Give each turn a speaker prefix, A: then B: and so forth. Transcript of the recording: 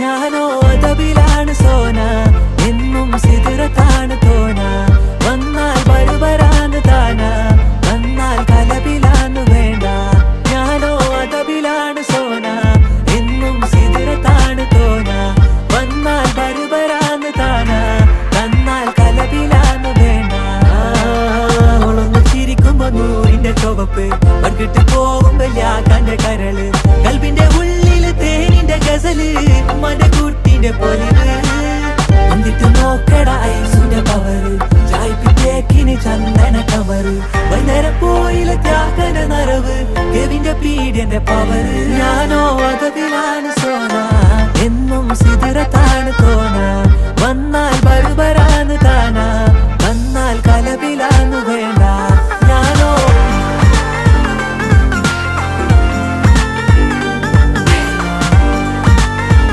A: ഞാനോ അതബിലാണ് സോന, എന്നും സിദറത്താണ് തോന. വന്നാൽ ബർബരാണ് താന, വന്നാൽ കലബിലാണ് വേണ്ട. ഞാനോ അതബിലാണ് സോന, എന്നും സിദറത്താണ് തോന. വന്നാൽ ബർബരാണ് താന, വന്നാൽ കലബിലാണ് വേണ്ട. അവളൊന്ന് ചിരിക്കുമ്പോ നൂറിന്റെ ചുവപ്പ്, പങ്കിട്ട് പോകുമ്പോ യാക്കാന്റെ കരള്. കൽബിന്റെ ഉള്ളില് തേനിന്റെ ഗസല്, മടകൂട്ടിന്റെ പൊലിവ്. എന്നിട്ട് നോക്കട ഐസുന്റെ പവറ്, ചായ്പിറ്റേക്കിന് ചന്ദന കവറ്. വൈകുന്നേരം പോയിലെ ത്യാഗന നരവ്, കെവിന്റെ പീഡിയന്റെ പവറ്. ഞാനോ അതബിലാണ് സോന.